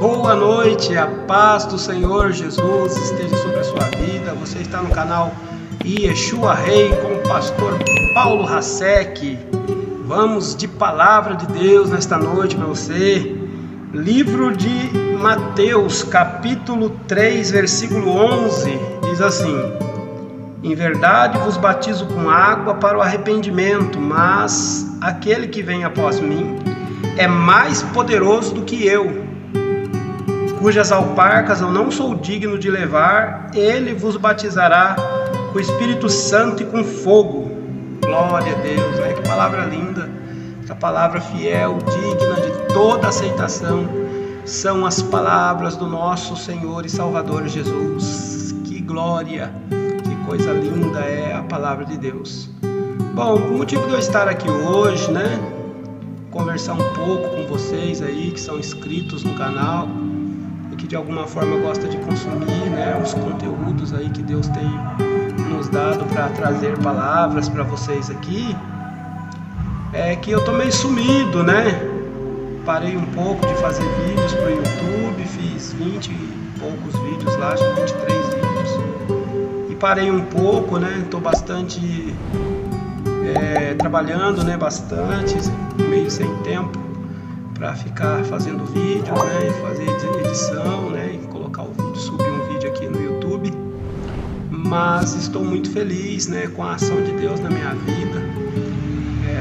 Boa noite, a paz do Senhor Jesus esteja sobre a sua vida. Você está no canal Yeshua Rei com o pastor Paulo Hasek. Vamos de palavra de Deus nesta noite para você. Livro de Mateus, capítulo 3, versículo 11, diz assim: Em verdade vos batizo com água para o arrependimento, mas aquele que vem após mim é mais poderoso do que eu, cujas alparcas eu não sou digno de levar. Ele vos batizará com o Espírito Santo e com fogo. Glória a Deus, né? Que palavra linda, que palavra fiel, digna de toda aceitação, são as palavras do nosso Senhor e Salvador Jesus. Que glória, que coisa linda é a palavra de Deus. Bom, o motivo de eu estar aqui hoje, né? Conversar um pouco com vocês aí que são inscritos no canal e que de alguma forma gostam de consumir, né, os conteúdos aí que Deus tem nos dado para trazer palavras para vocês aqui. É que eu tô meio sumido, né? Parei um pouco de fazer vídeos pro YouTube, fiz 20 e poucos vídeos lá, acho que 23 vídeos. E parei um pouco, né? Tô bastante trabalhando, né? Bastante, meio sem tempo para ficar fazendo vídeos, né? E fazer edição, né? E colocar o vídeo, subir um vídeo aqui no YouTube. Mas estou muito feliz, né? Com a ação de Deus na minha vida.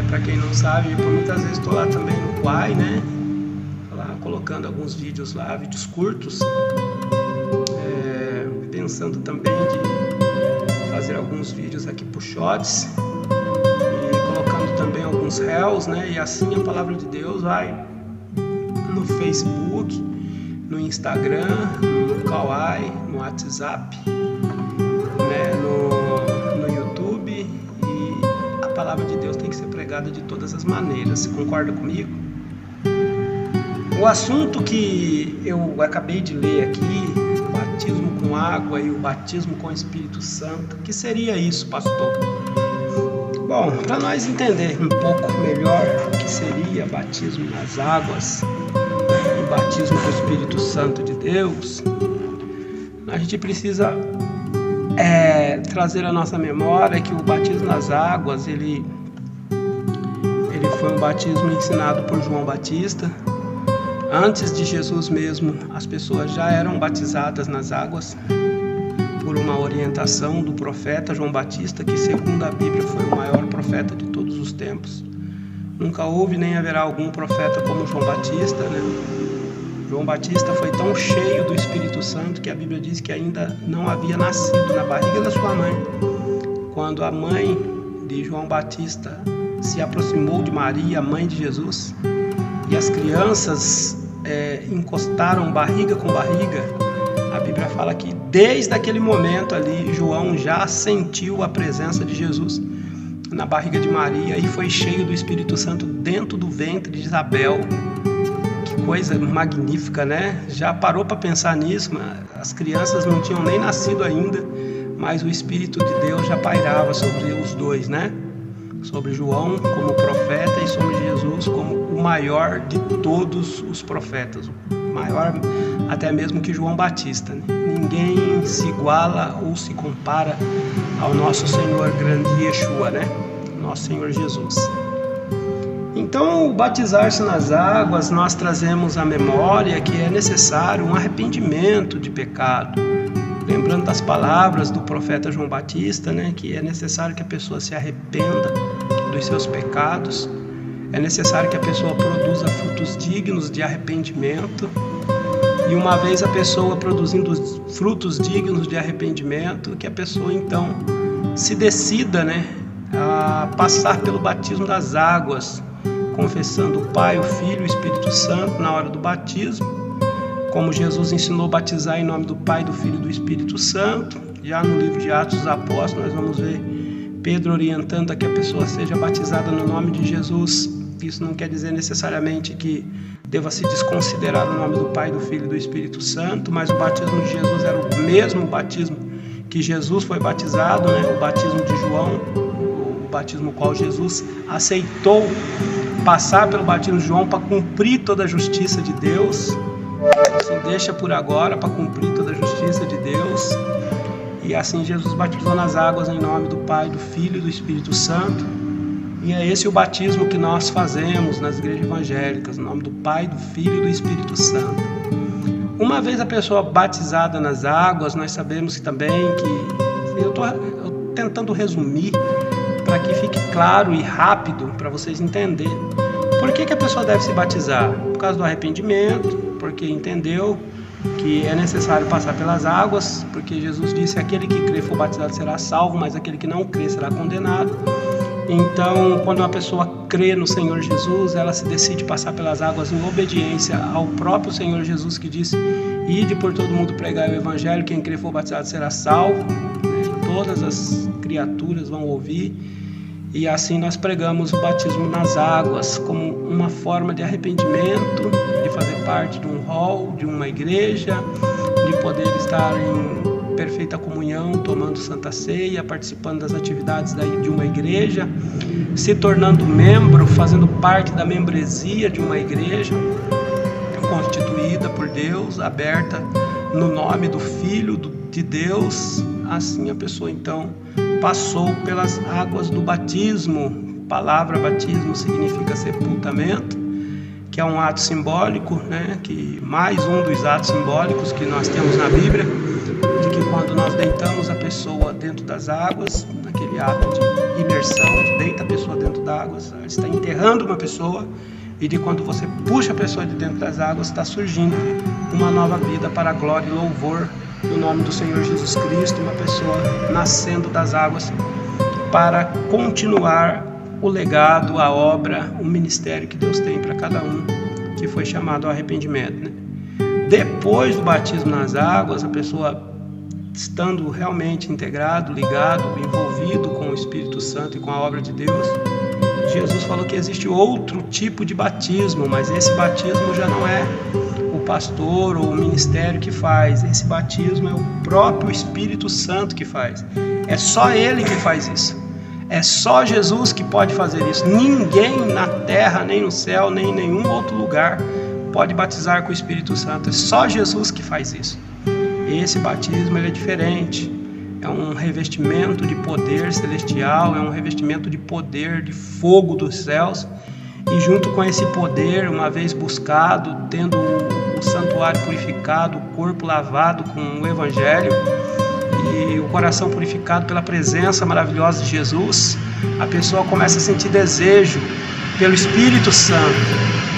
Para quem não sabe, por muitas vezes estou lá também no Quai, né? Lá colocando alguns vídeos lá, vídeos curtos. Pensando também de fazer alguns vídeos aqui pro Shorts. E colocando também alguns reels, né? E assim a palavra de Deus vai no Facebook, no Instagram, no Kawaii, no WhatsApp, né? No YouTube. E a palavra de Deus tem que ser pregada de todas as maneiras. Você concorda comigo? O assunto que eu acabei de ler aqui, o batismo com água e o batismo com o Espírito Santo, o que seria isso, pastor? Bom, para nós entender um pouco melhor o que seria batismo nas águas e batismo com o Espírito Santo de Deus, a gente precisa trazer à nossa memória que o batismo nas águas, ele foi um batismo ensinado por João Batista. Antes de Jesus mesmo, as pessoas já eram batizadas nas águas por uma orientação do profeta João Batista, que segundo a Bíblia foi o maior profeta de todos os tempos. Nunca houve nem haverá algum profeta como João Batista, né? João Batista foi tão cheio do Espírito Santo que a Bíblia diz que ainda não havia nascido na barriga da sua mãe, quando a mãe de João Batista se aproximou de Maria, a mãe de Jesus, e as crianças encostaram barriga com barriga. A Bíblia fala que desde aquele momento ali, João já sentiu a presença de Jesus na barriga de Maria e foi cheio do Espírito Santo dentro do ventre de Isabel. Que coisa magnífica, né? Já parou para pensar nisso? As crianças não tinham nem nascido ainda, mas o Espírito de Deus já pairava sobre os dois, né? Sobre João como profeta e sobre Jesus como o maior de todos os profetas, maior até mesmo que João Batista, né? Ninguém se iguala ou se compara ao nosso Senhor grande Yeshua, né? Nosso Senhor Jesus. Então, o batizar-se nas águas, nós trazemos à memória que é necessário um arrependimento de pecado. Lembrando das palavras do profeta João Batista, né? Que é necessário que a pessoa se arrependa dos seus pecados. É necessário que a pessoa produza frutos dignos de arrependimento. E uma vez a pessoa produzindo frutos dignos de arrependimento, que a pessoa então se decida, né, a passar pelo batismo das águas, confessando o Pai, o Filho e o Espírito Santo na hora do batismo, como Jesus ensinou a batizar em nome do Pai, do Filho e do Espírito Santo. Já no livro de Atos dos Apóstolos nós vamos ver Pedro orientando a que a pessoa seja batizada no nome de Jesus. Isso não quer dizer necessariamente que deva se desconsiderar o nome do Pai, do Filho e do Espírito Santo, mas o batismo de Jesus era o mesmo batismo que Jesus foi batizado, né? O batismo de João, o batismo qual Jesus aceitou passar pelo batismo de João para cumprir toda a justiça de Deus, Assim, deixa por agora para cumprir toda a justiça de Deus. E assim Jesus batizou nas águas em nome do Pai, do Filho e do Espírito Santo. E é esse o batismo que nós fazemos nas igrejas evangélicas, em nome do Pai, do Filho e do Espírito Santo. Uma vez a pessoa batizada nas águas, nós sabemos que também que... Eu estou tentando resumir para que fique claro e rápido para vocês entenderem. Por que a pessoa deve se batizar? Por causa do arrependimento, porque entendeu que é necessário passar pelas águas, porque Jesus disse: aquele que crê e for batizado será salvo, mas aquele que não crê será condenado. Então, quando uma pessoa crê no Senhor Jesus, ela se decide passar pelas águas em obediência ao próprio Senhor Jesus, que disse: ide por todo mundo pregar o Evangelho, quem crê e for batizado será salvo. Todas as criaturas vão ouvir. E assim nós pregamos o batismo nas águas como uma forma de arrependimento, de fazer parte de um hall, de uma igreja, de poder estar em perfeita comunhão, tomando Santa Ceia, participando das atividades de uma igreja, se tornando membro, fazendo parte da membresia de uma igreja constituída por Deus, aberta no nome do Filho de Deus. Assim a pessoa então passou pelas águas do batismo. A palavra batismo significa sepultamento, que é um ato simbólico, que mais um dos atos simbólicos que nós temos na Bíblia, de que quando nós deitamos a pessoa dentro das águas, naquele ato de imersão, deita a pessoa dentro das águas, está enterrando uma pessoa, e de quando você puxa a pessoa de dentro das águas, está surgindo uma nova vida para a glória e louvor no nome do Senhor Jesus Cristo, uma pessoa nascendo das águas para continuar o legado, a obra, o ministério que Deus tem para cada um que foi chamado ao arrependimento. Depois do batismo nas águas, a pessoa estando realmente integrado, ligado, envolvido com o Espírito Santo e com a obra de Deus, Jesus falou que existe outro tipo de batismo, mas esse batismo já não é o pastor ou o ministério que faz. Esse batismo é o próprio Espírito Santo que faz. É só Ele que faz isso. É só Jesus que pode fazer isso. Ninguém na terra, nem no céu, nem em nenhum outro lugar pode batizar com o Espírito Santo. É só Jesus que faz isso. Esse batismo ele é diferente. É um revestimento de poder celestial, é um revestimento de poder, de fogo dos céus. E junto com esse poder, uma vez buscado, tendo o santuário purificado, o corpo lavado com o Evangelho e o coração purificado pela presença maravilhosa de Jesus, a pessoa começa a sentir desejo pelo Espírito Santo.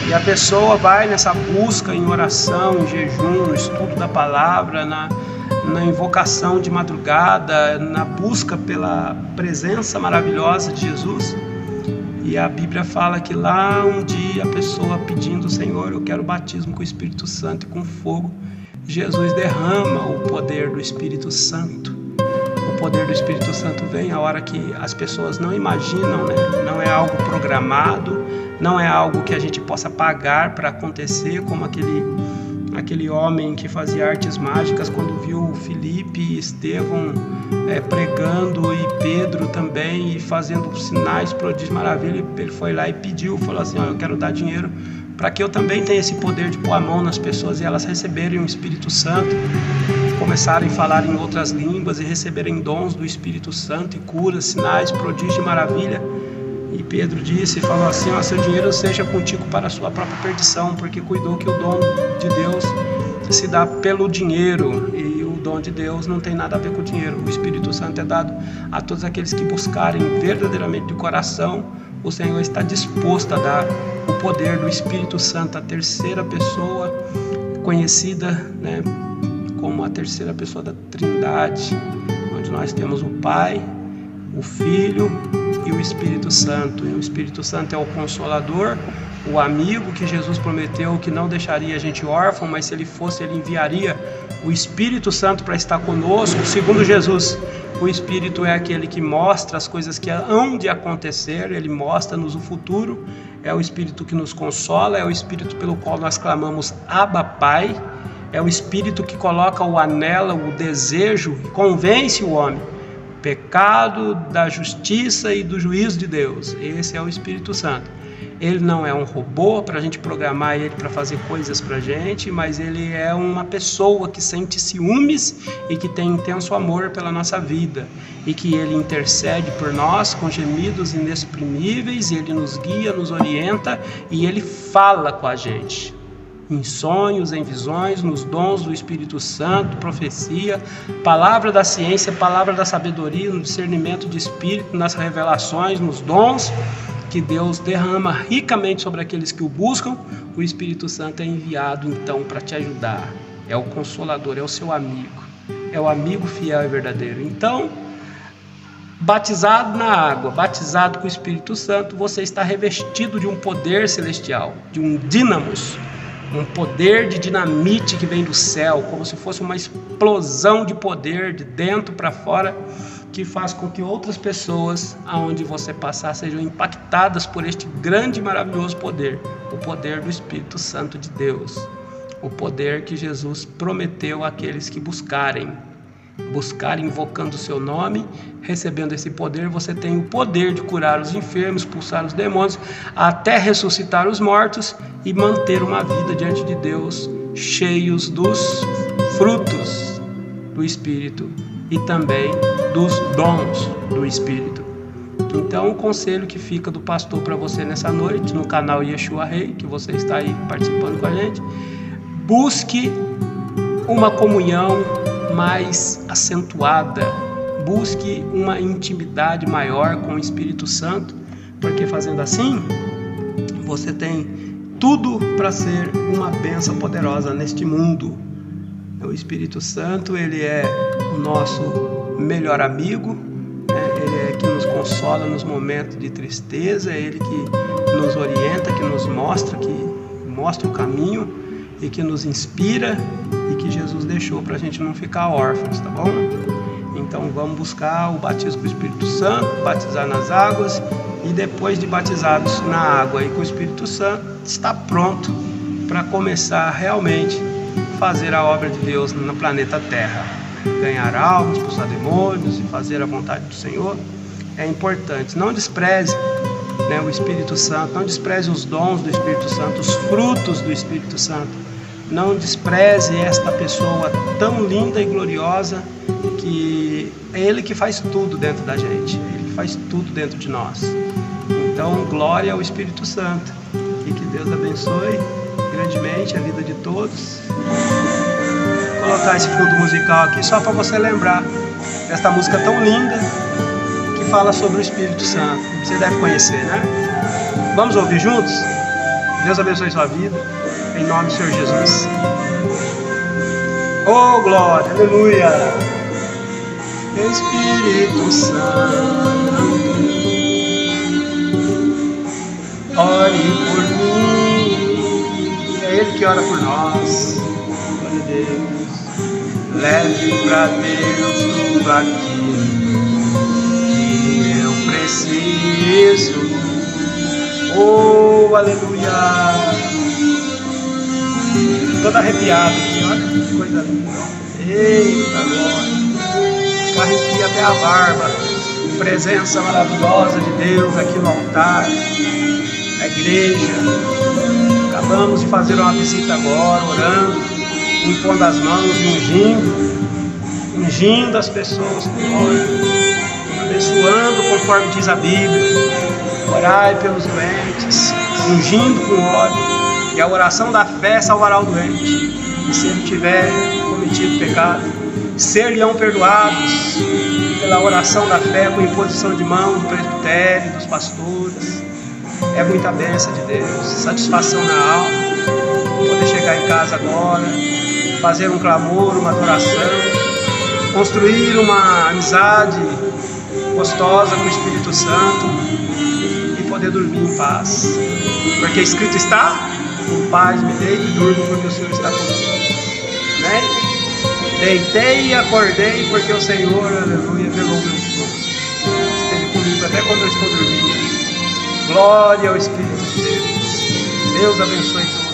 E a pessoa vai nessa busca em oração, em jejum, no estudo da palavra, na invocação de madrugada, na busca pela presença maravilhosa de Jesus. E a Bíblia fala que lá um dia a pessoa pedindo: Senhor, eu quero batismo com o Espírito Santo e com fogo, Jesus derrama o poder do Espírito Santo. O poder do Espírito Santo vem a hora que as pessoas não imaginam, Não é algo programado, não é algo que a gente possa pagar para acontecer, como aquele homem que fazia artes mágicas quando viu Filipe e Estevão pregando, e Pedro também, e fazendo sinais, prodígios, maravilha. Ele foi lá e pediu, falou assim: eu quero dar dinheiro para que eu também tenha esse poder de pôr a mão nas pessoas e elas receberem o Espírito Santo, começarem a falar em outras línguas e receberem dons do Espírito Santo e curas, sinais, prodígios e maravilha. E Pedro disse e falou assim: seu dinheiro seja contigo para a sua própria perdição, porque cuidou que o dom de Deus se dá pelo dinheiro, e o dom de Deus não tem nada a ver com o dinheiro. O Espírito Santo é dado a todos aqueles que buscarem verdadeiramente de coração. O Senhor está disposto a dar o poder do Espírito Santo, a terceira pessoa, conhecida como a terceira pessoa da Trindade, onde nós temos o Pai, o Filho e o Espírito Santo. E o Espírito Santo é o Consolador, o amigo que Jesus prometeu que não deixaria a gente órfão, mas se ele fosse, ele enviaria o Espírito Santo para estar conosco. Segundo Jesus, o Espírito é aquele que mostra as coisas que hão de acontecer, ele mostra-nos o futuro, é o Espírito que nos consola, é o Espírito pelo qual nós clamamos Abba Pai, é o Espírito que coloca o anelo, o desejo, e convence o homem pecado, da justiça e do juízo de Deus. Esse é o Espírito Santo. Ele não é um robô para a gente programar ele para fazer coisas para a gente, mas ele é uma pessoa que sente ciúmes e que tem intenso amor pela nossa vida, e que ele intercede por nós com gemidos inexprimíveis, e ele nos guia, nos orienta, e ele fala com a gente em sonhos, em visões, nos dons do Espírito Santo, profecia, palavra da ciência, palavra da sabedoria, no discernimento de espírito, nas revelações, nos dons que Deus derrama ricamente sobre aqueles que o buscam. O Espírito Santo é enviado então para te ajudar. É o consolador, é o seu amigo, é o amigo fiel e verdadeiro. Então, batizado na água, batizado com o Espírito Santo, você está revestido de um poder celestial, de um dínamos, um poder de dinamite que vem do céu, como se fosse uma explosão de poder de dentro para fora, que faz com que outras pessoas, aonde você passar, sejam impactadas por este grande e maravilhoso poder, o poder do Espírito Santo de Deus, o poder que Jesus prometeu àqueles que buscarem invocando o seu nome, recebendo esse poder. Você tem o poder de curar os enfermos, expulsar os demônios, até ressuscitar os mortos e manter uma vida diante de Deus, cheios dos frutos do Espírito e também dos dons do Espírito. Então, o conselho que fica do pastor para você nessa noite, no canal Yeshua Rei, que você está aí participando com a gente, busque uma comunhão mais acentuada, busque uma intimidade maior com o Espírito Santo, porque fazendo assim, você tem tudo para ser uma bênção poderosa neste mundo. O Espírito Santo, ele é o nosso melhor amigo, ele é que nos consola nos momentos de tristeza, é ele que nos orienta, que nos mostra, o caminho e que nos inspira, e que Jesus deixou para a gente não ficar órfãos, tá bom? Então vamos buscar o batismo com o Espírito Santo, batizar nas águas, e depois de batizados na água e com o Espírito Santo, está pronto para começar realmente fazer a obra de Deus no planeta Terra, ganhar almas, expulsar demônios e fazer a vontade do Senhor. É importante, não despreze o Espírito Santo, não despreze os dons do Espírito Santo, os frutos do Espírito Santo. Não despreze esta pessoa tão linda e gloriosa, que é Ele que faz tudo dentro da gente, Ele que faz tudo dentro de nós. Então, glória ao Espírito Santo, e que Deus abençoe grandemente a vida de todos. Vou colocar esse fundo musical aqui só para você lembrar desta música tão linda que fala sobre o Espírito Santo. Você deve conhecer, né? Vamos ouvir juntos? Deus abençoe sua vida, em nome do Senhor Jesus. Oh, glória, aleluia! Espírito Santo, ore por mim. É Ele que ora por nós. Glória a Deus. Leve para Deus tudo aquilo que eu preciso. Oh, aleluia! Todo arrepiado aqui, olha que coisa linda. Eita, glória! Arrepia até a barba. Presença maravilhosa de Deus aqui no altar, a igreja. Acabamos de fazer uma visita agora, orando, impondo as mãos e ungindo as pessoas com óleo, abençoando conforme diz a Bíblia. Orai pelos doentes, ungindo com óleo. E a oração da fé salvará o doente. E se ele tiver cometido pecado, ser-lhe-ão perdoados pela oração da fé, com imposição de mão do presbitério, dos pastores. É muita bênção de Deus, satisfação na alma. Poder chegar em casa agora, fazer um clamor, uma adoração, construir uma amizade gostosa com o Espírito Santo e poder dormir em paz. Porque escrito está: em paz me deito e durmo, porque o Senhor está comigo. Né? Deitei e acordei, porque o Senhor, aleluia, velou meu sono. Esteve comigo até quando eu estou dormindo. Glória ao Espírito de Deus. Deus abençoe todos.